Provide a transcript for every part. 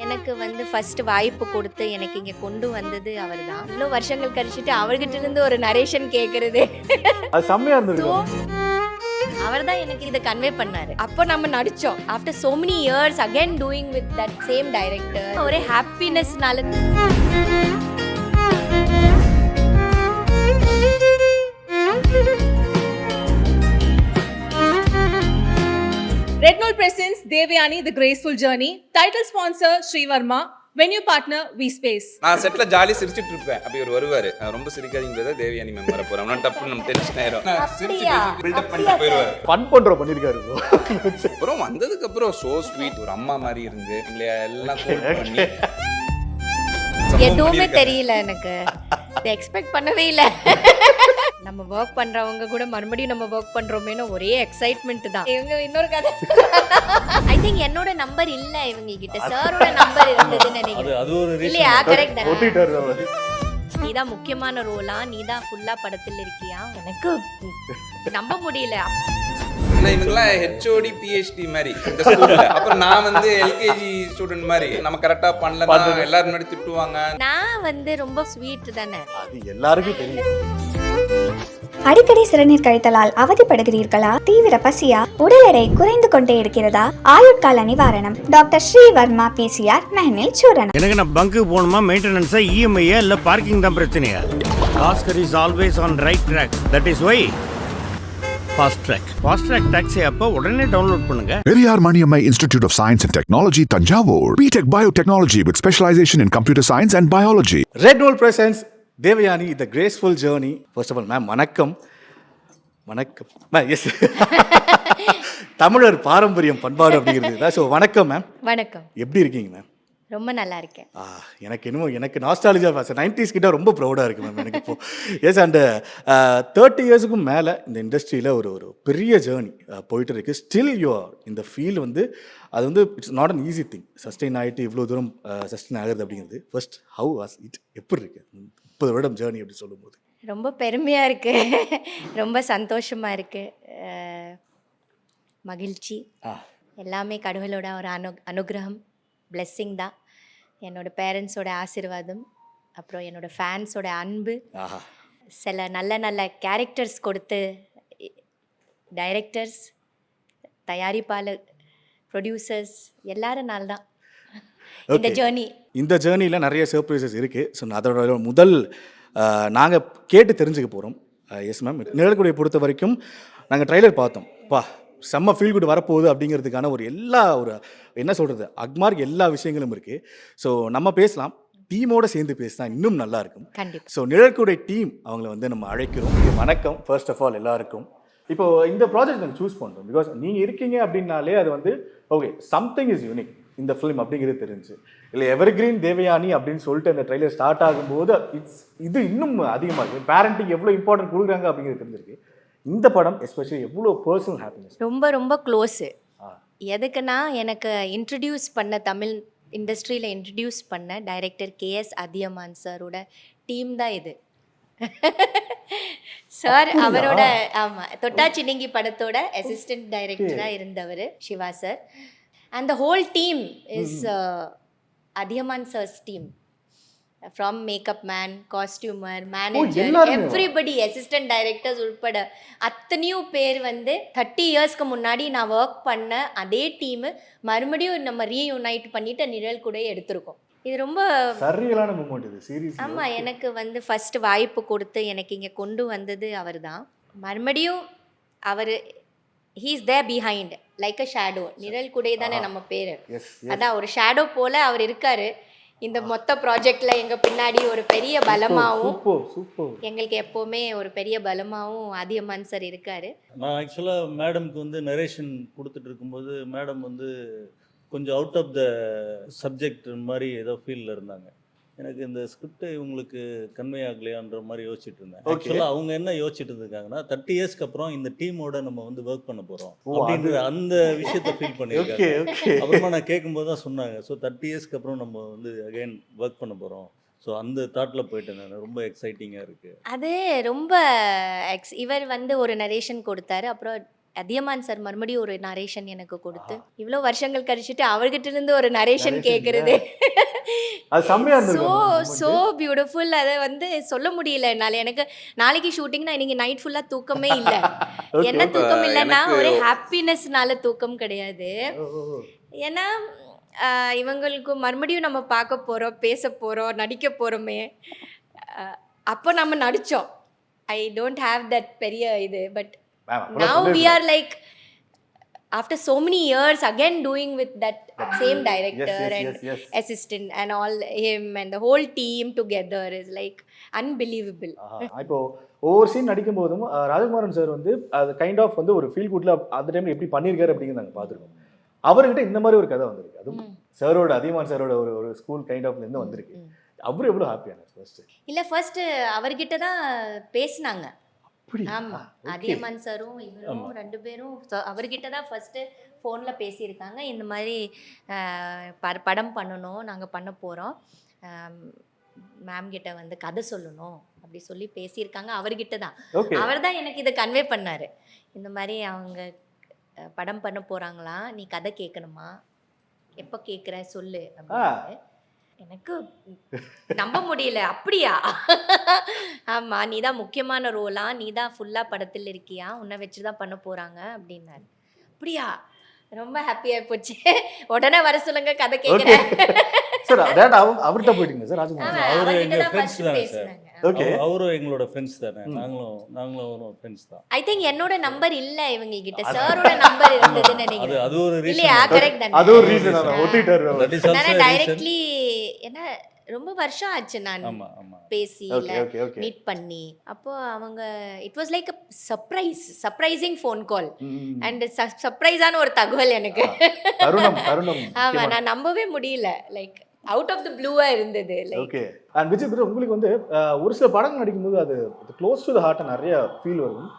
எனக்கு வந்து ஃபர்ஸ்ட் வாய்ப்பு கொடுத்து எனக்கு இங்க கொண்டு வந்தது அவர்தான். இவ்வளோ வருஷங்கள் கழிச்சுட்டு அவர்கிட்ட இருந்து ஒரு நரேஷன் கேட்கறது. அது செம்மையா ஸோ இருந்திருக்கு. அவர்தான் எனக்கு இதை கன்வே பண்ணாரு. அப்போ நம்ம நடிச்சோம். After so many years again doing with that same director. ஒரே ஹாப்பினஸ்னால Red Note presents Devyani, The Graceful Journey. Title sponsor, Sri Varma. Venue partner, V-Space. நான் செட்ல ஜாலி சிரிச்சிட்டு இருப்பேன். அப்ப இவர் வருவாரு. ரொம்ப சிரிக்காதீங்க தேவயானி மேம் வர போறோம். நான் டப்பு நம்ம டென்ஷன் ஆயிரும். அப்படியா? பில்ட் பண்ணிட்டு போயிடுவாரு. ஃபன் பண்றோம் பண்ணிருக்காரு bro. அப்புறம் வந்ததுக்கு அப்புறம் சோ ஸ்வீட் ஒரு அம்மா மாதிரி இருந்து இல்லையா எல்லாம் கோட் பண்ணி எதுவுமே தெரியல எனக்கு. இதை எக்ஸ்பெக்ட் பண்ணவே இல்லை. நம்ம ஒர்க் பண்றவங்க கூட மறுபடியும் நம்ம ஒர்க் பண்றோமேனு ஒரே எக்ஸைட்மெண்ட் தான். இவங்க இன்னொரு கதை. ஐ திங்க் என்னோட நம்பர் இல்ல இவங்க கிட்ட. சாரோட நம்பர் இருந்ததுன்னு நினைக்கிறேன். அது ஒரு இல்லையா? கரெக்ட் தான். ஒட்டிட்டாரு அவரு. நீதான் முக்கியமான ரோலா, நீதான் ஃபுல்லா படத்தில் இருக்கியா? எனக்கு நம்ப முடியல. இல்ல இவங்கலாம் ஹெச்ஓடி பிஹெச்டி மாதிரி இந்த ஸ்கூல்ல. அப்புறம் நான் வந்து எல்கேஜி ஸ்டூடெண்ட் மாதிரி நம்ம கரெக்டா பண்ணலன்னா எல்லாரும் முன்னாடி திட்டுவாங்க. நான் வந்து ரொம்ப ஸ்வீட் தானே. அது எல்லாருக்கும் தெரியும். அடிக்கடி சிறுநீர் கழித்தலால் அவதிப்படுகிறீர்களா? தீவிர பசியா? உடல் எடை குறைந்து கொண்டே இருக்கிறதா? ஆயுட்கால நிவாரணம் டாக்டர் ஸ்ரீ வர்மா பிசிஆர் மெஹனில் சூரணம். எனக்கு நான் பங்கு போகணுமா, மெயின்டெனன்ஸா, இஎம்ஐயா இல்ல பார்க்கிங் தான் பிரச்சனையா? Bhaskar is always on right track. That is why Fast Track taxi அப்போ உடனே டவுன்லோட் பண்ணுங்க. Periyar Maniammai Institute of Science and Technology, Tanjavur. BTech Biotechnology with specialization in computer science and biology. Red Note presents Devyani, The Graceful Journey. First of all, ma'am, வணக்கம். வணக்கம். S. தமிழர் பாரம்பரியம் பண்பாடு அப்படிங்கிறது. So வணக்கம் ma'am. வணக்கம். எப்படி இருக்கீங்க மேம்? ரொம்ப நல்லா இருக்கேன். எனக்கு நாஸ்டாலஜியா 90s கிட்ட ரொம்ப ப்ரௌடாக இருக்குது மேம் எனக்கு இப்போ. எஸ் அண்ட் 30 இயர்ஸுக்கும் மேலே இந்த இண்டஸ்ட்ரியில் ஒரு பெரிய ஜேர்னி போயிட்டு இருக்கு. ஸ்டில் யூஆர் இந்த ஃபீல்டு வந்து அது வந்து it's not an easy thing. Sustain ஆகிட்டு இவ்வளோ தூரம் சஸ்டெயின் ஆகுறது அப்படிங்கிறது. First how was it? எப்படி இருக்கு 30 வருடம் ஜேர்னி அப்படி சொல்லும்போது? ரொம்ப பெருமையாக இருக்குது. ரொம்ப சந்தோஷமாக இருக்குது. மகிழ்ச்சி. எல்லாமே கடவுளோட ஒரு அனுகிரகம், பிளெஸ்ஸிங் தான். என்னோட பேரண்ட்ஸோட ஆசீர்வாதம், அப்புறம் என்னோட ஃபேன்ஸோட அன்பு, சில நல்ல நல்ல கேரக்டர்ஸ் கொடுத்து டைரக்டர்ஸ், தயாரிப்பாளர், ப்ரொடியூசர்ஸ் எல்லாருனால தான் இந்த ஜேர்னி. இந்த ஜேர்னியில் நிறைய சர்ப்ரைசஸ் இருக்குது. ஸோ அதோட முதல் நாங்கள் கேட்டு தெரிஞ்சுக்க போகிறோம். எஸ் மேம், நிழல்குடையை பொறுத்த வரைக்கும் நாங்கள் ட்ரைலர் பார்த்தோம். செம்ம ஃபீல் குட் வரப்போகுது அப்படிங்கிறதுக்கான ஒரு என்ன சொல்கிறது, அக்மார்க் எல்லா விஷயங்களும் இருக்குது. ஸோ நம்ம பேசலாம். டீமோடு சேர்ந்து பேசினா இன்னும் நல்லா இருக்கும். கண்டிப்பாக. ஸோ நிழல்குடை டீம் அவங்கள வந்து நம்ம அழைக்கிறோம். வணக்கம் ஃபர்ஸ்ட் ஆஃப் ஆல் எல்லாருக்கும். இப்போது இந்த ப்ராஜெக்ட் நாங்கள் சூஸ் பண்ணுறோம் பிகாஸ் நீங்கள் இருக்கீங்க அப்படின்னாலே அது வந்து ஓகே சம்திங் இஸ் யூனிக் இந்த ஃபிலிம் அப்படிங்கிறது தெரிஞ்சு. இல்லை எவர்கிரீன் தேவயானி அப்படின்னு சொல்லிட்டு அந்த ட்ரெய்லர் ஸ்டார்ட் ஆகும்போது இது இன்னும் அதிகமாக இருக்குது. பேரண்டிங் எவ்வளோ இம்பார்ட்டன்ட் கொடுக்குறாங்க அப்படிங்கிறது தெரிஞ்சிருக்கு. இந்த படம் எஸ்பெஷலி எவ்வளோ பர்சனல் ஹாப்பினஸ். ரொம்ப ரொம்ப க்ளோஸு. எதுக்குன்னா எனக்கு இன்ட்ரடியூஸ் பண்ண தமிழ் இண்டஸ்ட்ரியில் இன்ட்ரடியூஸ் பண்ண டைரக்டர் கேஎஸ் அதியமான் சாரோட டீம் தான் இது. சார் அவரோட ஆமாம் தொட்டாச்சினிங்கி படத்தோட அசிஸ்டன்ட் டைரக்டராக இருந்தவர் Siva sir. And the whole team is Athiyaman sir's team. From makeup man, costumer, manager, everybody, assistant directors உட்பட அத்தனையும் பேர் வந்து 30 இயர்ஸ்க்கு முன்னாடி நான் ஒர்க் பண்ண அதே டீமு மறுபடியும் நம்ம ரீயூனைட் பண்ணிட்டு நிழல் கூட எடுத்திருக்கோம். இது ரொம்ப சரியான மூமெண்ட் இது சீரியஸ். ஆமாம், எனக்கு வந்து ஃபர்ஸ்ட் வாய்ப்பு கொடுத்து எனக்கு இங்கே கொண்டு வந்தது அவர் தான். மறுபடியும் அவர் he's there behind like a shadow. நிழல் குடை தானே நம்ம பேர். அதான் ஒரு ஷேடோ போல் அவர் இருக்கார் இந்த மொத்த ப்ராஜெக்ட்ல. எங்கள் பின்னாடி ஒரு பெரிய பலமாகவும் எங்களுக்கு எப்போவுமே ஒரு பெரிய பலமாகவும் அதியமான் சார் இருக்கார். நான் ஆக்சுவலாக மேடம்க்கு வந்து நரேஷன் கொடுத்துட்டு இருக்கும்போது மேடம் வந்து கொஞ்சம் அவுட் ஆஃப் த சப்ஜெக்ட் மாதிரி ஏதோ ஃபீல்டில் இருந்தாங்க. எனக்கு இந்த ஸ்கிரிப்ட் இவங்களுக்கு கன்வே ஆகலையான்ற மாதிரி யோசிச்சுட்டு இருந்தேன். ஆக்சுவலாக அவங்க என்ன யோசிச்சுட்டு இருக்காங்கன்னா 30 இயர்ஸ்க்கு அப்புறம் இந்த டீமோட நம்ம வந்து ஒர்க் பண்ண போகிறோம் அப்படின்ற அந்த விஷயத்த ஃபீல் பண்ணியிருக்காங்க. அப்புறமா நான் கேட்கும்போது தான் சொன்னாங்க, ஸோ 30 இயர்ஸ்க்கு அப்புறம் நம்ம வந்து அகைன் ஒர்க் பண்ண போகிறோம். ஸோ அந்த தாட்டில் போயிட்டேன் நான். ரொம்ப எக்ஸைட்டிங்காக இருக்குது. அது ரொம்ப இவர் வந்து ஒரு நரேஷன் கொடுத்தாரு. அப்புறம் அதியமான் சார் மறுபடியும் ஒரு நரேஷன் எனக்கு கொடுத்து இவ்வளோ வருஷங்கள் கழிச்சுட்டு அவர்கிட்ட இருந்து ஒரு நரேஷன் கேட்கறது அது செம்மையா ஸோ இருந்திருக்கும் ஸோ பியூட்டிஃபுல். அதை வந்து சொல்ல முடியல என்னால். எனக்கு நாளைக்கு ஷூட்டிங்னா இன்னைக்கு நைட் ஃபுல்லாக தூக்கமே இல்லை. என்ன தூக்கம் இல்லைன்னா ஒரு ஹாப்பினஸ்னால தூக்கம் கிடையாது. ஏன்னா இவங்களுக்கு மறுபடியும் நம்ம பார்க்க போகிறோம், பேச போகிறோம், நடிக்க போகிறோமே. அப்போ நம்ம நடித்தோம். ஐ டோன்ட் ஹாவ் தட் பெரிய இது. But now we are like after so many years again doing with that same director and assistant and all him and the whole team together is like unbelievable. இப்போ ஒவ்வொரு scene நடிக்கும் போதும் ராஜகுமாரன் sir வந்து அது kind of வந்து ஒரு feel குட்ல அந்த டைம்ல எப்படி பண்ணியிருக்காரு அப்படிங்கிறது நாங்கள் பார்த்துருக்கோம். அவர்கிட்ட இந்த மாதிரி ஒரு கதை வந்திருக்கு. அதுவும் சாரோட அதியமான் சாரோட ஒரு ஸ்கூல் கைண்ட் ஆஃப்ல இருந்து வந்திருக்கு. அவரு எவ்வளவு ஹாப்பியான ஃபர்ஸ்ட் இல்ல ஃபர்ஸ்ட் அவர்கிட்ட தான் பேசினாங்க. ஆமா, அதியமான் சாரும் இவரும் 2 பேரும் அவர்கிட்ட தான் ஃபர்ஸ்ட் ஃபோன்ல பேசியிருக்காங்க. இந்த மாதிரி படம் பண்ணணும், நாங்க பண்ண போறோம், மேம் கிட்ட வந்து கதை சொல்லணும் அப்படி சொல்லி பேசியிருக்காங்க. அவர்கிட்ட தான். அவர் தான் எனக்கு இதை கன்வே பண்ணாரு. இந்த மாதிரி அவங்க படம் பண்ண போறாங்களா, நீ கதை கேட்கணுமா, எப்போ கேட்குற சொல்லு அப்படின்னு. எனக்கு நம்ப முடியல. அப்படியா? ஆமா, நீ தான் முக்கியமான ரோலா, நீ தான் ஃபுல்லா படத்தில் இருக்கியா, உன்னை வச்சுதான் பண்ண போறாங்க அப்படின்னாரு. அப்படியா? ரொம்ப ஹாப்பியா போச்சு. உடனே வர சொல்லுங்க, கதை கேட்கிறேன். சார் டேரக்ட் அவர்கிட்ட போயிட்டீங்க சார் ராஜகுமாரன்? அவரு எங்க ஃப்ரெண்ட்ஸ் தானே சார். அவரும் எங்களோட ஃப்ரெண்ட்ஸ் தானே. நாங்களும் ஃப்ரெண்ட்ஸ் தான். ஐ திங்க் என்னோட நம்பர் இல்ல இவங்க கிட்ட, சாரோட நம்பர் இருந்ததுன்னு நினைக்கிறேன். அது ஒரு ரீசன். இல்லையா? கரெக்ட் தானே. அது ஒரு ரீசன். நான் ஒட்டிட்டாரு. தட் இஸ் ஆல்சோ டைரக்ட்லி என்ன ரொம்ப வருஷம் ஆச்சு நான் பேசி மீட் பண்ணி. அப்போ அவங்க it was like surprising phone call and சர்ப்ரைஸான ஒரு தகவல் எனக்கு. ஆமா, நான் நம்பவே முடியல. லைக் அவுட் ஆஃப் தி ப்ளூவா இருந்தது. ஓகே. அண்ட் விஜய் ப்ரோ, உங்களுக்கு வந்து ஒரு சில படங்கள் நடிக்கும்போது அது க்ளோஸ் டு தி ஹார்ட் நிறைய ஃபீல் வரும்.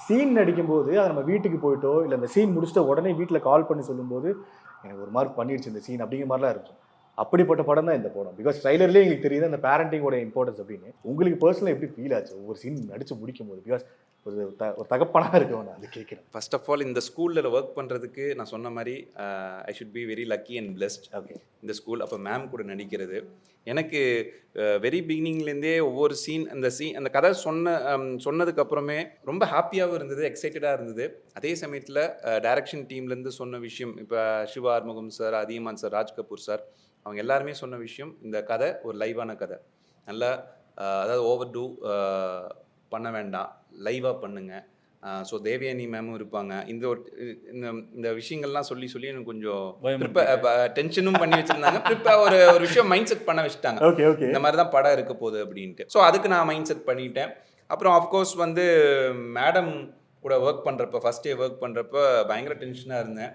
சீன் நடிக்கும்போது அதை நம்ம வீட்டுக்கு போயிட்டோ இல்லை அந்த சீன் முடிச்சுட்டு உடனே வீட்டில் கால் பண்ணி சொல்லும்போது எனக்கு ஒரு மார்க் பண்ணிடுச்சு இந்த சீன் அப்படிங்கிற மாதிரிலாம் இருக்கும். அப்படிப்பட்ட படம் தான் இந்த படம். பிகாஸ் ட்ரைலர்லேயே எங்களுக்கு தெரியுது அந்த பேரண்டிங்கோட இம்பார்ட்டன்ஸ் அப்படின்னு. உங்களுக்கு பர்சனலாக எப்படி ஃபீல் ஆச்சு ஒவ்வொரு சீன் நடிச்சு முடிக்கும் போது? பிகாஸ் ஒரு தகப்பனாக இருக்கவன் நான் அது கேட்குறேன். ஃபர்ஸ்ட் ஆஃப் ஆல் இந்த ஸ்கூலில் ஒர்க் பண்ணுறதுக்கு நான் சொன்ன மாதிரி I should be very lucky and blessed. Okay. இந்த ஸ்கூல் அப்போ மேம் கூட நடிக்கிறது எனக்கு வெரி பிகினிங்லேருந்தே ஒவ்வொரு சீன் அந்த கதை சொன்னதுக்கப்புறமே ரொம்ப ஹாப்பியாகவும் இருந்தது, எக்ஸைட்டடாக இருந்தது. அதே சமயத்தில் டைரக்ஷன் டீம்லேருந்து சொன்ன விஷயம், இப்போ Siva Arumugam sir, Athiyaman sir, Raj Kapoor sir, அவங்க எல்லாருமே சொன்ன விஷயம், இந்த கதை ஒரு லைவான கதை, நல்லா அதாவது ஓவர் டூ பண்ண வேண்டாம், லைவாக பண்ணுங்க. ஸோ தேவயானி மேமும் இருப்பாங்க. இந்த விஷயங்கள்லாம் சொல்லி எனக்கு கொஞ்சம் டென்ஷனும் பண்ணி வச்சுருந்தாங்க. ஒரு விஷயம் மைண்ட் செட் பண்ண வச்சுட்டாங்க. இந்த மாதிரி தான் படம் இருக்க போகுது அப்படின்ட்டு. ஸோ அதுக்கு நான் மைண்ட் செட் பண்ணிட்டேன். அப்புறம் ஆஃப்கோர்ஸ் வந்து மேடம் கூட ஒர்க் பண்ணுறப்ப, ஃபஸ்ட் டே ஒர்க் பண்ணுறப்ப பயங்கர டென்ஷனாக இருந்தேன்.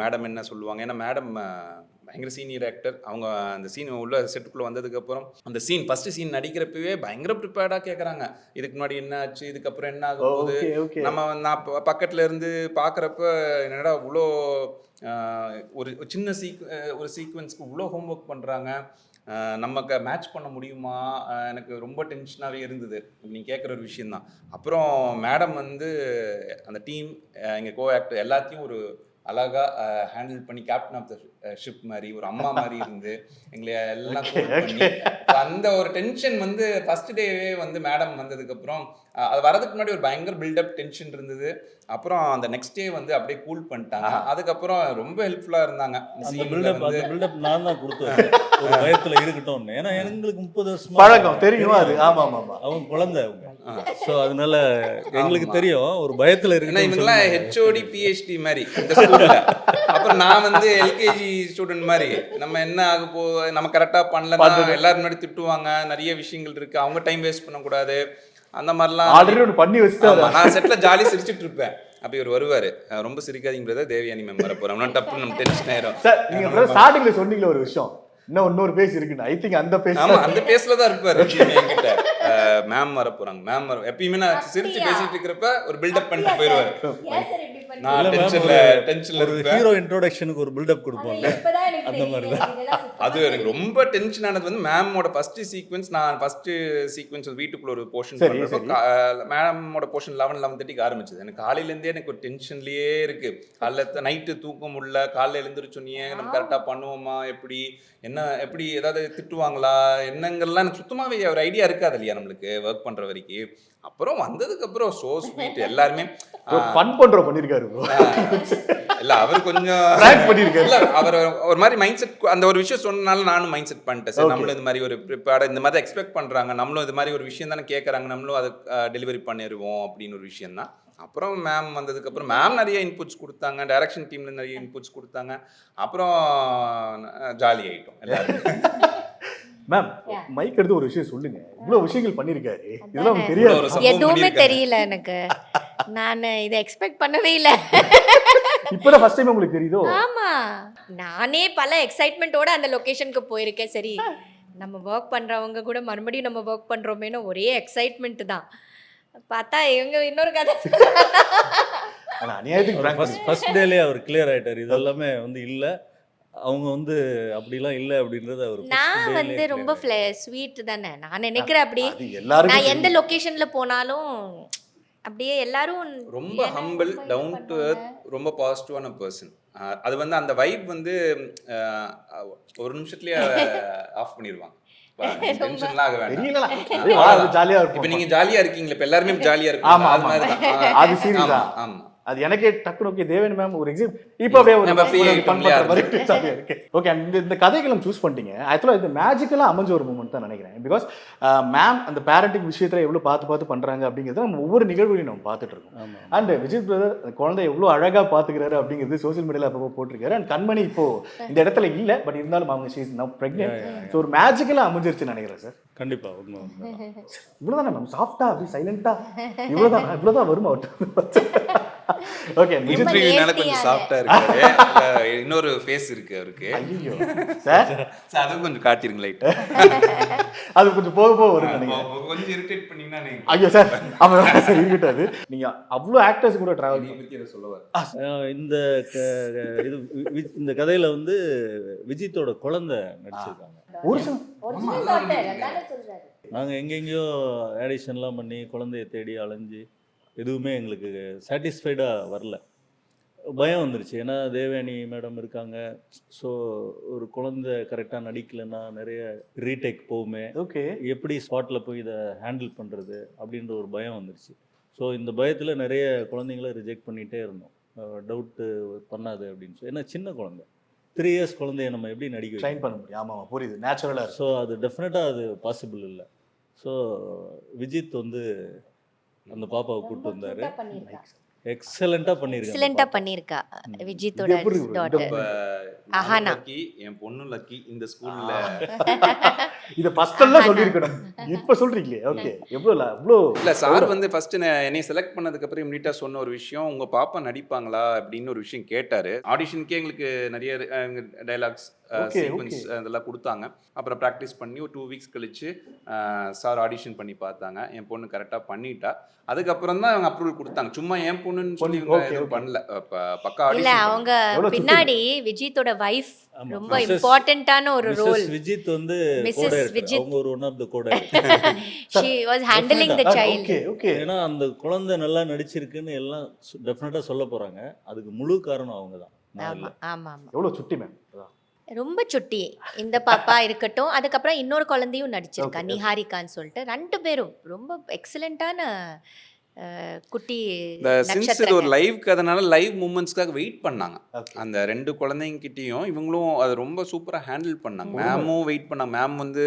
மேடம் என்ன சொல்லுவாங்க, ஏன்னா மேடம் பயங்கர சீனியர் ஆக்டர். அவங்க அந்த சீன் உள்ள செட்டுக்குள்ளே வந்ததுக்கப்புறம் அந்த சீன் ஃபஸ்ட்டு சீன் நடிக்கிறப்பவே பயங்கர ப்ரிப்பேர்டாக கேட்குறாங்க. இதுக்கு முன்னாடி என்ன ஆச்சு, இதுக்கப்புறம் என்ன ஆக போகுது. நான் பக்கத்தில் இருந்து பார்க்குறப்ப என்னடா இவ்வளோ ஒரு சின்ன ஒரு சீக்வன்ஸ்க்கு இவ்வளோ ஹோம் ஒர்க் பண்ணுறாங்க, நமக்கு மேட்ச் பண்ண முடியுமா, எனக்கு ரொம்ப டென்ஷனாகவே இருந்தது. நீங்கள் கேட்குற ஒரு விஷயந்தான். அப்புறம் மேடம் வந்து அந்த டீம், எங்கள் கோ ஆக்டர் எல்லாத்தையும் ஒரு அழகாக ஹேண்டில் பண்ணி கேப்டன் ஆஃப் த ஷிப் மாதிரி ஒரு அம்மா மாதிரி இருந்து எங்களை எல்லாம் பண்ணி அந்த ஒரு டென்ஷன் வந்து ஃபர்ஸ்ட் டேவே வந்து மேடம் வந்ததுக்கப்புறம் அது வரதுக்கு முன்னாடி ஒரு பயங்கர பில்டப் டென்ஷன் இருந்தது. அப்புறம் அந்த நெக்ஸ்ட் டே வந்து அப்படியே கூல் பண்ணிட்டாங்க. அதுக்கப்புறம் ரொம்ப ஹெல்ப்ஃபுல்லாக இருந்தாங்க. பில்டப் நான் தான் கொடுத்தேன் ஒரு பயத்தில் இருக்கட்டும். ஏன்னா எங்களுக்கு 30 வருஷமா பழக்கம் தெரியும். அது அவங்க குழந்தை அவங்க. ஸோ அதனால எங்களுக்கு தெரியும் ஒரு பயத்தில் இருக்கு. இவங்கெல்லாம் ஹெச்ஓடி பிஹெச்டி மாதிரி இந்த ஸ்கூல்ல. அப்புறம் நான் வந்து எல்கேஜி ஸ்டூடெண்ட் மாதிரி. நம்ம என்ன ஆக போகுது, நம்ம கரெக்டாக பண்ணலன்னா எல்லாரும் முன்னாடி திட்டுவாங்க, நிறைய விஷயங்கள் இருக்கு, அவங்க டைம் வேஸ்ட் பண்ணக்கூடாது, அந்த மாதிரிலாம் ஆல்ரெடி பண்ணி வச்சுட்டு நான் செட்டில் ஜாலியாக சிரிச்சுட்டு இருப்பேன். அப்படி ஒரு வருவார், ரொம்ப சிரிக்காதீங்க பிரதர், தேவயானி மேம் வர போகிறோம், டப்பு நம்ம டென்ஷன் ஆயிரும். சார் நீங்கள் ஸ்டார்டிங்கில் சொன்னீங்களே ஒரு விஷயம், இன்னொரு பேஸ் இருக்குன்னு. ஐ திங்க் அந்த பேஸ், ஆமாம் அந்த பேஸில் தான் இருப்பார் என்கிட்ட. மேம் வர போகிறாங்க, மேம் வர, எப்பயுமே நான் சிரிச்சு பேசிட்டு இருக்கிறப்ப ஒரு பில்டப் பண்ணிட்டு போயிடுவார். நான் இல்ல ma'am, டென்ஷன்ல ஒரு இருப்பேன். ஹீரோ இன்ட்ரோடக்ஷனுக்கு ஒரு பில்டப் கொடுப்போம்ல அந்த மாதிரி தான். அது எனக்கு ரொம்ப டென்ஷன் ஆனது வந்து மேமோட ஃபர்ஸ்ட் சீக்வன்ஸ். நான் ஃபர்ஸ்ட் சீக்வன்ஸ் வீட்டுக்குள்ள ஒரு போர்ஷன் சரி, பண்றப்போ மேமோட போர்ஷன் 11:30க்கு ஆரம்பிச்சது. எனக்கு காலையில இருந்தே எனக்கு ஒரு டென்ஷன்லயே இருக்கு. காலைல நைட்டு தூக்கம் முடியல, காலையில எழுந்திரிச்சோன்னே நம்ம கரெக்டா பண்ணுவோமா, எப்படி ஏதாவது திட்டுவாங்களா என்னங்கள்லாம் எனக்கு சுத்தமாவே ஒரு ஐடியா இருக்காது இல்லையா நம்மளுக்கு ஒர்க் பண்ற வரைக்கும். அப்புறம் வந்ததுக்கு அப்புறம் சோ ஸ்வீட் எல்லாருமே ஃபன் பண்ணிருக்காரு bro. இல்ல அவர் கொஞ்சம் Prank பண்ணிருக்காரு. இல்ல அவர் ஒரு மாதிரி மைண்ட் செட் அந்த ஒரு விஷயம் சொன்னனால நானும் மைண்ட் செட் பண்ணிட்டேன். சரி நம்மளும் இந்த மாதிரி ஒரு ப்ரிப்பேர்டா இந்த மாதிரி எக்ஸ்பெக்ட் பண்றாங்க, நம்மளும் இது மாதிரி ஒரு விஷயம் தானே கேட்கறாங்க, நம்மளும் அதை டெலிவரி பண்ணிடுவோம் அப்படின்னு ஒரு விஷயம் தான். அப்புறம் மேம் வந்ததுக்கு அப்புறம் மேம் நிறைய இன்புட்ஸ் கொடுத்தாங்க, டைரக்ஷன் டீம்ல நிறைய இன்புட்ஸ் கொடுத்தாங்க. அப்புறம் ஜாலி ஆயிட்டோம் எல்லாரும். மேம் மைக் எடுத்து ஒரு விஷயம் சொல்லுங்க. இவ்வளவு விஷயங்கள் பண்ணிருக்காரு, இதெல்லாம் உங்களுக்கு தெரியாது. ஒரு சம்பவம் எதுவுமே பண்ணிருக்காரு. தெரியல எனக்கு. நான் இதை எக்ஸ்பெக்ட் பண்ணவே இல்லை. இப்பதான் ஃபர்ஸ்ட் டைம் உங்களுக்கு தெரியுதோ? ஆமா, நானே பல எக்ஸைட்மெண்ட்டோட அந்த லொகேஷனுக்கு போயிருக்கேன். சரி நம்ம ஒர்க் பண்றவங்க கூட மறுபடியும் நம்ம ஒர்க் பண்றோமேனு ஒரே எக்ஸைட்மெண்ட் தான். பார்த்தா இவங்க இன்னொரு கதை. ஆனா அநியாயத்துக்கு prank ஃபர்ஸ்ட் டேலே அவர் கிளியர் ஆயிட்டார். இது எல்லாமே வந்து இல்ல, அவங்க வந்து அப்படிலாம் இல்ல அப்படின்றது அவர் நான் வந்து ரொம்ப ஸ்வீட் தானே நான் நினைக்கிறேன். அப்படி அது எல்லாருக்கும் நான் எந்த லொகேஷன்ல போனாலும் அப்படியே எல்லாரும் ரொம்ப ஹம்பிள், டவுன் டு எர்த், ரொம்ப பாசிட்டிவான பர்சன். அது வந்து அந்த வைப் வந்து ஒரு நிமிஷத்துலயே ஆஃப் பண்ணிடுவாங்க. டென்ஷன்லாம் ஆக வேண்டாம். தெரியலடா. அவ்வளவுதான். ஜாலியா இப்ப இருக்கும். நீங்க ஜாலியா இருக்கீங்களா? இப்ப எல்லாருமே ஜாலியா ஆமா, இருக்கும். அது ஆமா. மாதிரி தான். அது serious ஆமா, தான். ஆமா. அது எனக்கே டக்குனு ஓகே தேவன் மேம் ஒரு எக்ஸிட் இப்போ அப்படியே ஒரு நம்ம free ஒரு ஆயிட்டோம் fun பண்ற இல்லையா? மாதிரி ஜாலியா இருக்கு. ஓகே, இந்த கதைகளும் சூஸ் பண்ணிட்டீங்க. ஆக்சுவலாக இது மேஜிக்கலாக அமைஞ்ச ஒரு மூமெண்ட் தான் நினைக்கிறேன். பிகாஸ் மேம் அந்த பேரண்டிங் விஷயத்துல எவ்வளோ பார்த்து பண்றாங்க அப்படிங்கிறத நம்ம ஒவ்வொரு நிகழ்வுலையும் நம்ம பார்த்துட்டு இருக்கோம். ஆமா. அண்ட் விஜித் பிரதர் அந்த குழந்தை எவ்வளோ அழகா பார்த்துக்கிறாரு அப்படிங்கிறது சோசியல் மீடியாவில் அப்பப்போ போட்டிருக்காரு. அண்ட் கண்மணி இப்போ இந்த இடத்துல இல்லை, பட் இருந்தாலும் அவங்க ஷீஸ் நவ் பிரெக்னென்ட். ஸோ ஒரு மேஜிக்கலாக அமைஞ்சிருச்சுன்னு நினைக்கிறேன் சார். கண்டிப்பா உண்மை. இவ்வளோதானே மேம், சாஃப்டா அப்படி சைலண்டா இவ்வளோதான் வருமா? ஓகே, இன்டர்வியூனால கொஞ்சம் சாஃப்டா இருக்காரு. இல்ல, இன்னொரு ஃபேஸ் இருக்கு அவருக்கு. ஐயோ சார், அதை கொஞ்சம் காட்டிருங்க லைட். அது கொஞ்சம் போக வரும் நினைக்கிறேன். கொஞ்சம் இரிட்டேட் பண்ணீங்கன்னா ஐயோ சார், அவன் சார் இருக்கட்டாது. நீங்க அவ்வளோ ஆக்டர்ஸ் கூட டிராவல் சொல்லுவார். இந்த கதையில வந்து விஜித்தோட குழந்தை நடிச்சிருக்காங்க. ஒரு சில நாங்க எங்கெங்கயோ ஆடிஷன்லாம் பண்ணி குழந்தைய தேடி அலைஞ்சு எதுவுமே எங்களுக்கு சாட்டிஸ்ஃபைடா வரல. பயம் வந்துருச்சு. ஏன்னா தேவயானி மேடம் இருக்காங்க. ஸோ ஒரு குழந்தை கரெக்டாக நடிக்கலைன்னா நிறைய ரீடேக் போகுமே, ஓகே எப்படி ஸ்பாட்டில் போய் இதை ஹேண்டில் பண்ணுறது அப்படின்ற ஒரு பயம் வந்துருச்சு. ஸோ இந்த பயத்தில் நிறைய குழந்தைங்கள ரிஜெக்ட் பண்ணிகிட்டே இருந்தோம். டவுட்டு பண்ணாது அப்படின்னு சொல்லி. ஏன்னா சின்ன குழந்தை, 3 years குழந்தைய நம்ம எப்படி நடிக்க ட்ரைன் பண்ண முடியும். ஆமாம், புரியுது, நேச்சுரலாக. ஸோ அது டெஃபினட்டாக அது பாசிபிள் இல்லை. ஸோ விஜித் வந்து அந்த பாப்பாவை கூப்பிட்டு வந்தார். எக்ஸலண்டா பண்ணியிருக்கா விஜித்தோட டாட்டர் அஹானா. என் பொண்ணு லக்கி இந்த ஸ்கூல்ல. இத ஃபர்ஸ்ட் எல்லாம் சொல்லிருக்கணும், இப்ப சொல்றீங்களே. ஓகே, எவ்வளவு இல்ல சார் வந்து ஃபர்ஸ்ட் என்னை செலக்ட் பண்ணதுக்கு அப்புறம் இமிடியா சொன்ன ஒரு விஷயம், உங்க பாப்பா நடிப்பாங்களா அப்படின்னு ஒரு விஷயம் கேட்டாரு. ஆடிஷனுக்கே எங்களுக்கு நிறைய டயலாக்ஸ் சீக்வன்ஸ் அதெல்லாம் கொடுத்தாங்க. அப்புறம் ப்ராக்டிஸ் பண்ணி ஒரு 2 weeks கழிச்சு சார் ஆடிஷன் பண்ணி பார்த்தாங்க. என் பொண்ணு கரெக்டாக பண்ணிட்டா. அதுக்கப்புறம் தான் அவங்க அப்ரூவல் கொடுத்தாங்க. சும்மா என் பொண்ணுன்னு சொல்லி எதுவும் பண்ணல, பக்கா இல்ல. ஆடிஷன். அவங்க பின்னாடி விஜித்தோட வைஃப் ரொம்ப இம்பார்ட்டன்ட்டான ஒரு ரோல். விஜித் வந்து மிஸ்ஸஸ் விஜித், அவங்க ஒரு one of the coat she was handling the child. Okay okay. ஏன்னா அந்த குழந்தை நல்லா நடிச்சிருக்குன்னு எல்லாம் டெஃபினட்டா சொல்ல போறாங்க. அதுக்கு முழு காரணம் அவங்க தான். ஆமா ஆமா ஆமா, எவ்வளவு சுட்டி மேம், ரொம்ப சுட்டி. இந்த பாப்பா இருக்கட்டும், அதுக்கப்புறம் இன்னொரு குழந்தையும் நடிச்சிருக்கா, நிஹாரிகான்னு சொல்லிட்டு. 2 பேரும் ரொம்ப எக்ஸலண்டான குட்டி சின்ஸ் இது ஒரு லைவ் கதனால லைவ் மூமெண்ட்ஸ்க்காக வெயிட் பண்ணாங்க. Okay. அந்த 2 குழந்தைங்க கிட்டயும் இவங்களும் அது ரொம்ப சூப்பரா ஹேண்டில் பண்ணாங்க. மேமும் வெயிட் பண்ணாங்க. மேம் வந்து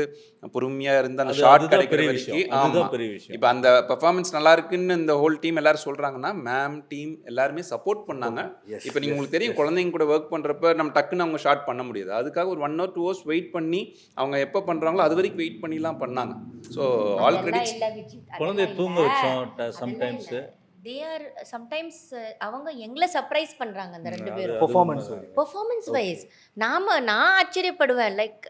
பொறுமையா இருந்து அந்த ஷார்ட் கிடைக்கிற வரைக்கும். ஆமா, பெரிய விஷயம். இப்போ அந்த பெர்ஃபார்மன்ஸ் நல்லா இருக்குன்னு இந்த ஹோல் டீம் எல்லாரும் சொல்றாங்கன்னா மேம் டீம் எல்லாருமே சப்போர்ட் பண்ணாங்க. Yes, இப்போ நீங்க yes, உங்களுக்கு தெரியும், yes. குழந்தைங்க கூட ஒர்க் பண்றப்ப நம்ம டக்குன்னு அவங்க ஷார்ட் பண்ண முடியாது. அதுக்காக ஒரு 1 or 2 hours வெயிட் பண்ணி அவங்க எப்போ பண்றாங்களோ அது வரைக்கும் வெயிட் பண்ணிலாம் பண்ணாங்க. So all credits. குழந்தைய தூங்க வச்சோம் சம்டைம்ஸ். they are sometimes அவங்க எங்களை சர்ப்ரைஸ் பண்றாங்க அந்த 2 பேரும் பெர்ஃபார்மன்ஸ் பெர்ஃபார்மன்ஸ் வைஸ். நான் ஆச்சரியப்படுவேன். லைக்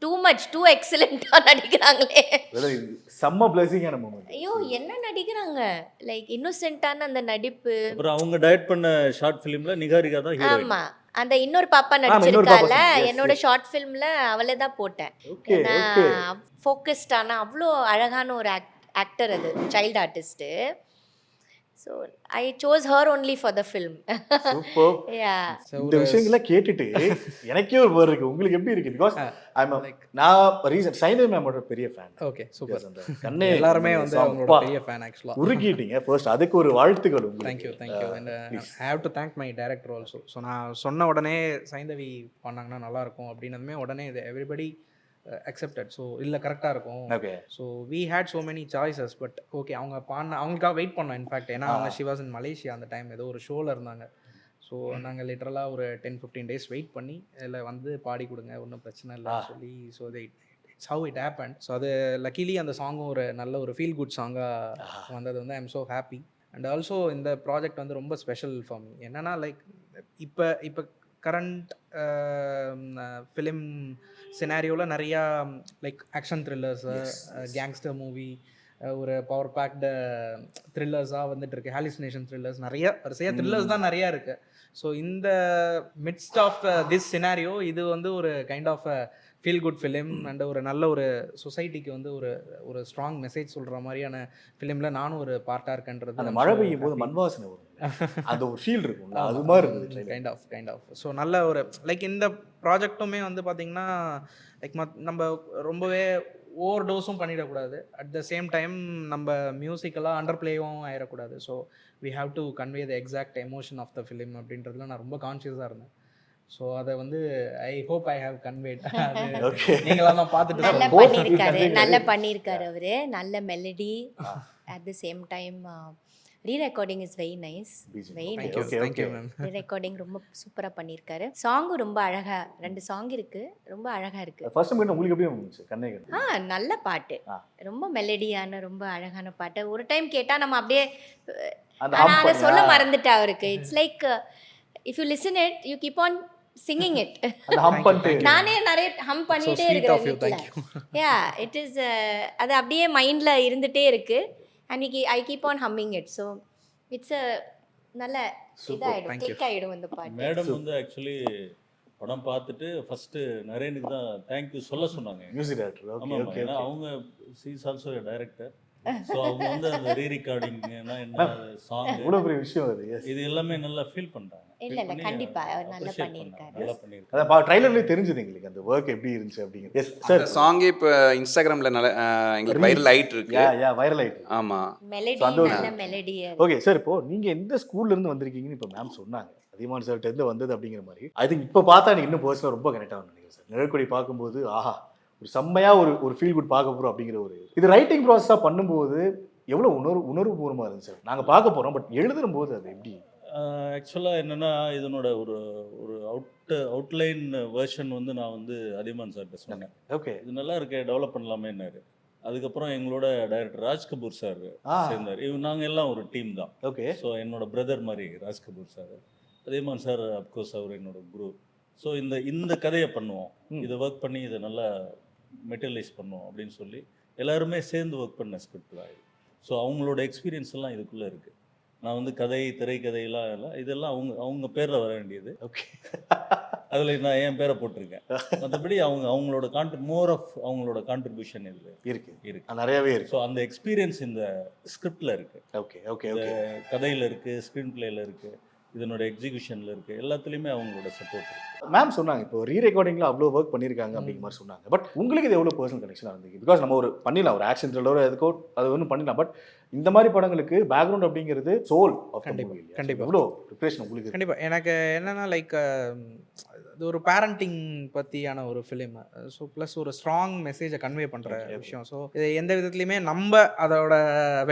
டூ மச் டூ எக்ஸலண்ட்டாக நடிக்கிறாங்களே. வெதர் இது செம்ம பிளஸிங்கான மூமெண்ட். ஐயோ என்ன நடிக்கிறாங்க, லைக் இன்னோசென்ட்டான அந்த நடிப்பு. அப்புறம் அவங்க டைரக்ட் பண்ண ஷார்ட் ஃபிலிமில் நிகாரிகா தான் ஹீரோயின். ஆமா, அந்த இன்னொரு பாப்பா இன்னொரு பாப்பா நடிச்சிருக்கால, சொன்னீங்க. Yes, என்னோட yes. ஷார்ட் ஃபிலிம்ல அவளை தான் போட்டேன். ஓகே ஏன்னா ஓகே. ஃபோக்கஸ்டான அவ்வளோ அழகான ஒரு ஆக்டர் அது, child artist. So I chose her only for the film. Super. Yeah, இந்த விஷயங்கள்லாம் கேட்டுட்டு எனக்கே ஒரு வேர் இருக்கு. உங்களுக்கு எப்படி இருக்கு? பிகாஸ் நான் ரீசன் சைனல் மேமோட பெரிய ஃபேன். Okay super. அந்த கண்ணே எல்லாருமே வந்து அவங்களோட பெரிய ஃபேன் ஆக்சுவலாக. உருக்கிட்டீங்க. ஃபர்ஸ்ட் அதுக்கு ஒரு வாழ்த்துக்கள் உங்களுக்கு. Thank you and I have to thank my director also. So நான் சொன்ன உடனே சைந்தவி பண்ணாங்கன்னா நல்லாயிருக்கும் அப்படின்னதுமே உடனே இது எவ்ரிபடி அக்செப்டட். ஸோ இல்லை கரெக்டாக இருக்கும். Okay. So we had so many choices but okay அவங்க அவங்களுக்காக வெயிட் பண்ணோம். இன்ஃபேக்ட் ஏன்னா அவங்க ஷிவாஸ் இன் மலேசியா அந்த டைம் ஏதோ ஒரு ஷோவில் இருந்தாங்க. ஸோ நாங்கள் லிட்டரலாக ஒரு 10-15 days வெயிட் பண்ணி இதில் வந்து பாடி கொடுங்க, ஒன்றும் பிரச்சனை இல்லைன்னு சொல்லி. So it's how it happen. So அது லக்கிலி அந்த சாங்கும் ஒரு நல்ல ஒரு ஃபீல் குட் சாங்காக வந்தது வந்து I am so happy. And also இந்த ப்ராஜெக்ட் வந்து ரொம்ப ஸ்பெஷல் ஃபார் மீ. என்னென்னா லைக் இப்போ கரண்ட் ஃபிலிம் சினாரியோவில் நிறையா லைக் ஆக்ஷன் த்ரில்லர்ஸு, கேங்ஸ்டர் மூவி, ஒரு பவர் பேக்டு த்ரில்லர்ஸாக வந்துட்டு இருக்கு. ஹாலிசினேஷன் த்ரில்லர்ஸ் நிறைய வரிசையாக த்ரில்லர்ஸ் தான் நிறையா இருக்குது. ஸோ இந்த மிட்ஸ்ட் ஆஃப் திஸ் சினாரியோ இது வந்து ஒரு kind of feel good film and ஒரு நல்ல ஒரு சொசைட்டிக்கு வந்து ஒரு ஸ்ட்ராங் மெசேஜ் சொல்கிற மாதிரியான ஃபிலிமில் நானும் ஒரு பார்ட்டாக இருக்கேன்றது. அந்த மழை பெய்யும் போது மண் வாசனை வரும், அந்த ஒரு ஃபீல் இருக்கும், அது மாதிரி இருந்துச்சு. கைண்ட் ஆஃப் ஸோ நல்ல ஒரு லைக் இந்த ப்ராஜெக்ட்டுமே வந்து பார்த்திங்கன்னா லைக் நம்ம ரொம்பவே ஓவர் டோஸும் பண்ணிடக்கூடாது. அட் த சேம் டைம் நம்ம மியூசிக்கெல்லாம் அண்டர் பிளேவும் ஆயிடக்கூடாது. So we have to convey the exact emotion of the film அப்படின்றதுல நான் ரொம்ப கான்ஷியஸாக இருந்தேன். ஸோ அதை வந்து I hope I have conveyed. நீங்களாம் தான் பார்த்துட்டு நல்லா பண்ணியிருக்காரு, நல்லா பண்ணியிருக்காரு அவரு. நல்ல melody, at the same time rerecording is very nice, very nice. Thank you ma'am. Rerecording ரொம்ப சூப்பராக பண்ணியிருக்காரு. சாங்கும் ரொம்ப அழகா, 2 சாங் இருக்கு, ரொம்ப அழகா இருக்கு. ஃபர்ஸ்ட் டைம் உங்களுக்கு எப்படி இருந்துச்சு கண்ணே? நல்ல பாட்டு, ரொம்ப மெலடியான ரொம்ப அழகான பாட்டு. ஒரு டைம் கேட்டா நம்ம அப்படியே, நான் அதை சொல்ல மறந்துட்டேன் அவருக்கு. It's like if you listen it you keep on singing it. நானே நிறைய ஹம் பண்ணிட்டே இருக்கிறேன். யா, இட் இஸ் அது அப்படியே மைண்ட்ல இருந்துட்டே இருக்கு. அன்னைக்கு I keep on humming it. So it's a நல்ல இதாகிடும், கிளிக் ஆகிடும் இந்த பாட்டு. மேடம் வந்து ஆக்சுவலி படம் பார்த்துட்டு ஃபர்ஸ்ட் நரேனுக்கு தான் தேங்க்யூ சொல்ல சொன்னாங்க, மியூசிக் டைரக்டர். ஓகே ஆமாம், ஓகே. ஏன்னா அவங்க இஸ் ஆல்சோ டைரக்டர். ஸோ அவங்க வந்து அந்த ரீரிகார்டிங்னா என்ன சாங், இவ்வளவு பெரிய விஷயம் அது. எஸ், இது எல்லாமே நல்லா ஃபீல் பண்றாங்க. இல்ல கண்டிப்பா அவர் நல்லா பண்ணியிருக்காரு. நல்லா பண்ணியிருக்காரு. அதான் ட்ரைலர்லயே தெரிஞ்சது எங்களுக்கு அந்த ஒர்க் எப்படி இருந்துச்சு அப்படிங்கிறது. எஸ் சார், சாங்கே இப்போ இன்ஸ்டாகிராம்ல நல்ல எங்களுக்கு வைரல் ஆயிட்டு இருக்கு. யா வைரல் ஆயிட்டு. ஆமா, மெலடி, நல்ல மெலடி. ஓகே சார், இப்போ நீங்க எந்த ஸ்கூல்ல இருந்து வந்திருக்கீங்கன்னு இப்போ மேம் சொன்னாங்க. அதிகமான சார்ட்ட இருந்து வந்தது அப்படிங்கிற மாதிரி. ஐ திங்க் இப்போ பார்த்தா எனக்கு இன்னும் பர்சனலாக ரொம்ப கனெக்ட் ஆகும் நினைக்கிறேன் சார். நிழற்கொடி பார்க்கும்போது ஆஹா ஒரு செம்மையா ஒரு ஃபீல் குட் பார்க்க போறோம் அப்படிங்கிற ஒரு இது ரைட்டிங் ப்ராசஸாக பண்ணும்போது எவ்வளோ உணர்வுபூர்வமாக இருந்துச்சு சார். நாங்கள் பார்க்க போகிறோம், பட் எழுதும் போது அது எப்படி? ஆக்சுவலாக என்னென்னா இதனோட ஒரு அவுட்லைன் வெர்ஷன் வந்து நான் வந்து அதியமான் சார்கிட்ட சொன்னேன். ஓகே, இது நல்லா இருக்கே, டெவலப் பண்ணலாமேன்னாரு. அதுக்கப்புறம் எங்களோட டைரக்டர் ராஜ் கபூர் சார் சேர்ந்தார். நாங்கள் எல்லாம் ஒரு டீம் தான். ஓகே. ஸோ என்னோட பிரதர் மாதிரி Raj Kapoor sir, Athiyaman sir of course அவர் என்னோட குரு. ஸோ இந்த கதையை பண்ணுவோம், இதை ஒர்க் பண்ணி இதை நல்லா மெட்டீரியலைஸ் பண்ணுவோம் அப்படின்னு சொல்லி எல்லாருமே சேர்ந்து ஒர்க் பண்ண ஸ்கிரிப்ட் தான் இது. ஸோ அவங்களோட எக்ஸ்பீரியன்ஸ் எல்லாம் இதுக்குள்ளே இருக்குது. நான் வந்து கதை, திரைக்கதையெல்லாம் இதெல்லாம் அவங்க பேரில் வர வேண்டியது. ஓகே, அதில் நான் என் பேரை போட்டிருக்கேன். மற்றபடி அவங்களோட மோர் ஆஃப் அவங்களோட கான்ட்ரிபியூஷன் இதில் இருக்கு, நிறையவே இருக்கு. ஸோ அந்த எக்ஸ்பீரியன்ஸ் இந்த ஸ்கிரிப்டில் இருக்குது. Okay okay. கதையில் இருக்குது, ஸ்க்ரீன் பிளேயில் இருக்குது, இதனோட எக்ஸிகியூஷனில் இருக்குது, எல்லாத்துலேயுமே அவங்களோட சப்போர்ட் இருக்குது. மேம் சொன்னாங்க இப்போ ரீரெக்கார்டிங்கில் அவ்வளோ ஒர்க் பண்ணியிருக்காங்க அப்படிங்கிற மாதிரி சொன்னாங்க. பட் உங்களுக்கு இது எவ்வளோ பர்சனல் கனெக்ஷனாக இருந்தது? பிகாஸ் நம்ம ஒரு பண்ணிடலாம், ஒரு ஆக்ஷன் த்ரில்லரோ எதுக்கோ அது ஒன்றும் பண்ணிடலாம். பட் இந்த மாதிரி படங்களுக்கு பேக்ரவுண்ட் அப்படிங்கிறது சோல் ஆஃப் த மூவி. கண்டிப்பாக எவ்வளோ ப்ரிப்ரேஷன் உங்களுக்கு? கண்டிப்பாக எனக்கு என்னென்னா லைக் அது ஒரு பேரண்டிங் பற்றியான ஒரு ஃபிலிம். ஸோ ப்ளஸ் ஒரு ஸ்ட்ராங் மெசேஜை கன்வே பண்ணுற விஷயம். ஸோ இது எந்த விதத்துலையுமே நம்ம அதோட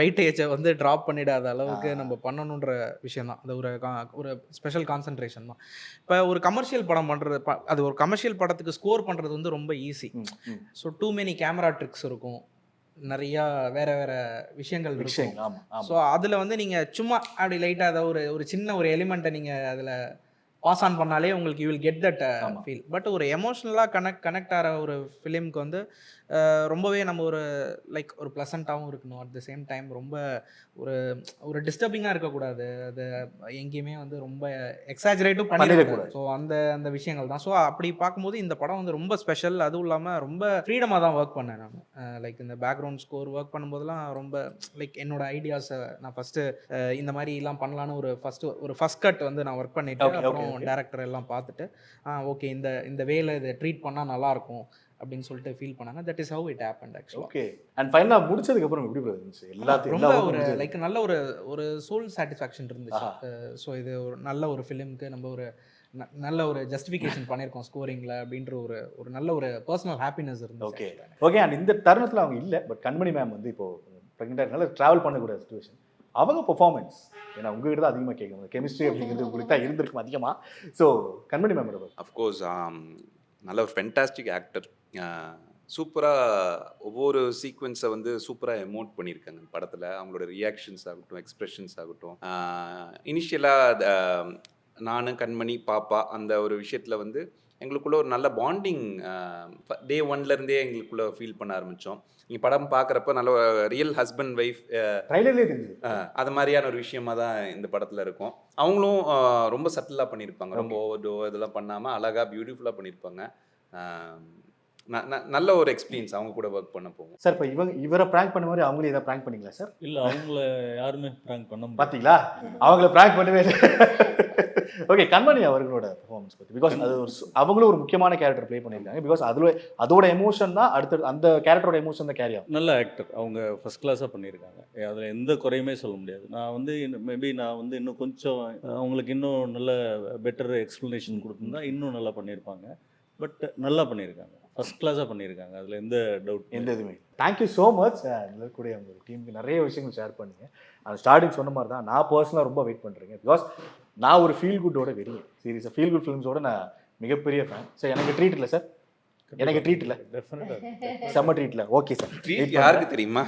வெயிட்டேஜை வந்து ட்ராப் பண்ணிடாத அளவுக்கு நம்ம பண்ணணுன்ற விஷயம் தான். அது ஒரு ஸ்பெஷல் கான்சன்ட்ரேஷன் தான். இப்போ ஒரு கமர்ஷியல் படம் பண்ணுறது, அது ஒரு கமர்ஷியல் படத்துக்கு ஸ்கோர் பண்ணுறது வந்து ரொம்ப easy. So too many camera tricks இருக்கும், நிறையா வேறு விஷயங்கள் இருக்கும். ஸோ அதில் வந்து நீங்கள் சும்மா அப்படி லைட்டாக அதை ஒரு சின்ன ஒரு எலிமெண்ட்டை நீங்கள் அதில் பாஸ் ஆன் பண்ணாலே உங்களுக்கு you will get that feel. But ஒரு எமோஷ்னலாக கனெக்ட் ஆகிற ஒரு ஃபிலிம்க்கு வந்து ரொம்பவே நம்ம ஒரு லைக் ஒரு ப்ளசண்ட்டாகவும் இருக்கணும். அட் த சேம் டைம் ரொம்ப ஒரு டிஸ்டர்பிங்காக இருக்கக்கூடாது. அது எங்கேயுமே வந்து ரொம்ப எக்ஸாஜரேட்டும் பண்ணிடக்கூடாது. ஸோ அந்த விஷயங்கள் தான். ஸோ அப்படி பார்க்கும்போது இந்த படம் வந்து ரொம்ப ஸ்பெஷல். அதுவும் இல்லாமல் ரொம்ப ஃப்ரீடமாக தான் ஒர்க் பண்ணேன் நான். லைக் இந்த பேக்ரவுண்ட் ஸ்கோர் ஒர்க் பண்ணும்போதெல்லாம் ரொம்ப லைக் என்னோட ஐடியாஸை நான் ஃபஸ்ட்டு இந்த மாதிரிலாம் பண்ணலான்னு ஒரு ஃபஸ்ட் கட் வந்து நான் ஒர்க் பண்ணிவிட்டு அப்புறம் டேரக்டர் எல்லாம் பார்த்துட்டு ஓகே இந்த வேல இதை ட்ரீட் பண்ணால் நல்லாயிருக்கும் அப்படின்னு சொல்லிட்டு ஃபீல் பண்ணாங்க. That is how it happened actually. Okay. And ஃபைனலாக முடிச்சதுக்கு அப்புறம் எப்படி இருந்துச்சு? எல்லாத்தையும் ரொம்ப ஒரு லைக் நல்ல ஒரு சோல் சாட்டிஸ்ஃபேக்ஷன் இருந்துச்சு. ஸோ இது ஒரு நல்ல ஒரு ஃபிலிம்க்கு நம்ம ஒரு நல்ல ஒரு ஜஸ்டிஃபிகேஷன் பண்ணியிருக்கோம் ஸ்கோரிங்கில் அப்படின்ற ஒரு நல்ல ஒரு பர்சனல் ஹாப்பினஸ் இருந்துச்சு. Okay okay. அண்ட் இந்த தருணத்தில் அவங்க இல்லை, பட் கண்மணி மேம் வந்து இப்போ ப்ரெக்னெண்ட்டாக இருக்கனால ட்ராவல் பண்ணக்கூடிய சுச்சுவேஷன், அவங்க பெர்ஃபார்மன்ஸ் ஏன்னா உங்ககிட்ட தான் அதிகமாக கேட்கணும். கெமிஸ்ட்ரி அப்படிங்கிறது உங்களுக்கு தான் இருந்திருக்கும் அதிகமாக. ஸோ கண்மணி மேம் அஃப்கோர்ஸ் நல்ல ஒரு ஃபென்டாஸ்டிக் ஆக்டர். சூப்பராக ஒவ்வொரு சீக்வன்ஸை வந்து சூப்பராக எமோட் பண்ணியிருக்காங்க படத்தில். அவங்களோட ரியாக்ஷன்ஸ் ஆகட்டும், எக்ஸ்ப்ரெஷன்ஸ் ஆகட்டும். இனிஷியலாக நான் கண்மணி பாப்பா அந்த ஒரு விஷயத்தில் வந்து எங்களுக்குள்ள ஒரு நல்ல பாண்டிங் டே ஒன்லேருந்தே எங்களுக்குள்ள ஃபீல் பண்ண ஆரம்பித்தோம். நீங்கள் படம் பார்க்குறப்ப நல்ல ரியல் ஹஸ்பண்ட் ஒய்ஃப் அது மாதிரியான ஒரு விஷயமா தான் இந்த படத்தில் இருக்கும். அவங்களும் ரொம்ப சட்டிலாக பண்ணியிருப்பாங்க. ரொம்ப ஓவர்டோ இதெல்லாம் பண்ணாமல் அழகாக பியூட்டிஃபுல்லாக பண்ணியிருப்பாங்க. நல்ல ஒரு எக்ஸ்பீரியன்ஸ் அவங்க கூட ஒர்க் பண்ண போகும். சார் இப்போ இவரை ப்ராங்க் பண்ண மாதிரி அவங்களே எதாவது ப்ராங்க் பண்ணிங்களா சார்? இல்லை, அவங்கள யாருமே ப்ராங்க் பண்ண பார்த்தீங்களா? அவங்கள ப்ராங்க் பண்ணவே இல்லை. ஓகே. கண்மணி அவர்களோட பெர்ஃபார்மன்ஸ் பற்றி, பிகாஸ் அது அவங்களும் ஒரு முக்கியமான கேரக்டர் ப்ளே பண்ணியிருக்காங்க. பிகாஸ் அதோட எமோஷன் தான் அடுத்த அந்த கேரக்டரோட எமோஷன் தான் கேரி ஆகும். நல்ல ஆக்டர், அவங்க ஃபஸ்ட் கிளாஸாக பண்ணியிருக்காங்க. அதில் எந்த குறையுமே சொல்ல முடியாது. நான் வந்து மேபி இன்னும் கொஞ்சம் அவங்களுக்கு இன்னும் நல்ல பெட்டர் எக்ஸ்ப்ளனேஷன் கொடுத்துருந்தா இன்னும் நல்லா பண்ணியிருப்பாங்க. பட் நல்லா பண்ணியிருக்காங்க, ஃபஸ்ட் கிளாஸாக பண்ணியிருக்காங்க. அதில் எந்த டவுட் எந்த இதுவுமே. Thank you so much. கூட உங்கள் டீமுக்கு நிறைய விஷயங்கள் ஷேர் பண்ணுங்க. அந்த ஸ்டார்டிங் சொன்ன மாதிரி தான் நான் பர்சனலாக ரொம்ப வெயிட் பண்ணுறேங்க. பிகாஸ் நான் ஒரு ஃபீல் குட்டோட வெறியன் சீரியஸாக, ஃபீல் குட் ஃபிலிம்ஸோட நான் மிகப்பெரிய ஃபேன். சார் எனக்கு ட்ரீட் இல்லை சார், எனக்கு ட்ரீட் இல்லை, செம்ம ட்ரீட் இல்லை. Okay sir. ட்ரீட் யாருக்கு தெரியுமா?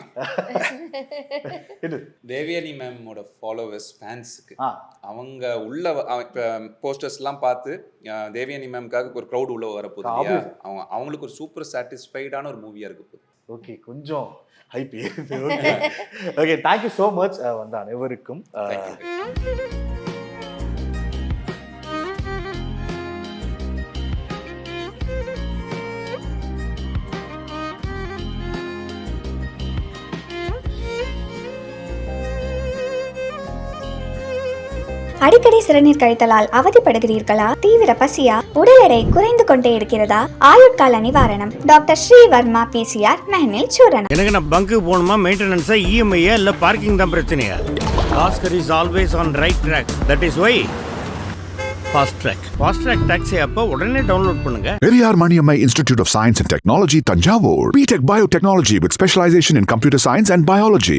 தேவயானி மேமோட ஃபாலோவர்ஸ் ஃபேன்ஸுக்கு. அவங்க உள்ள இப்போ போஸ்டர்ஸ்லாம் பார்த்து தேவயானி மேம்காக ஒரு க்ரௌட் உள்ள வரப்போகுது. அவங்களுக்கு ஒரு சூப்பர் சாட்டிஸ்ஃபைடான ஒரு மூவியாக இருக்க போகுது. ஓகே, கொஞ்சம் ஹைப் இருக்குது. Okay okay. Thank you so much வந்த அனைவருக்கும். அடிக்கடி சிறுநீர் கழித்தலால் அவதிப்படுகிறீர்களா? தீவிர பசியா? உடல் எடை குறைந்து கொண்டே இருக்கிறதா? ஆயுட்கால நிவாரணம் டாக்டர் ஸ்ரீவர்மா பிசிஆர் மெஹனில் சூரணம். எனக்கு நான் பங்கு போகணுமா, மெயின்டெனன்ஸா, இஎம்ஐயா இல்லை பார்க்கிங் தான் பிரச்சனையா? Oscar is always on right track. That is why Fast Track taxi அப்போ உடனே டவுன்லோட் பண்ணுங்க. Periyar Maniammai Institute of Science and Technology, Tanjavur. BTech Biotechnology with specialization in computer science and biology.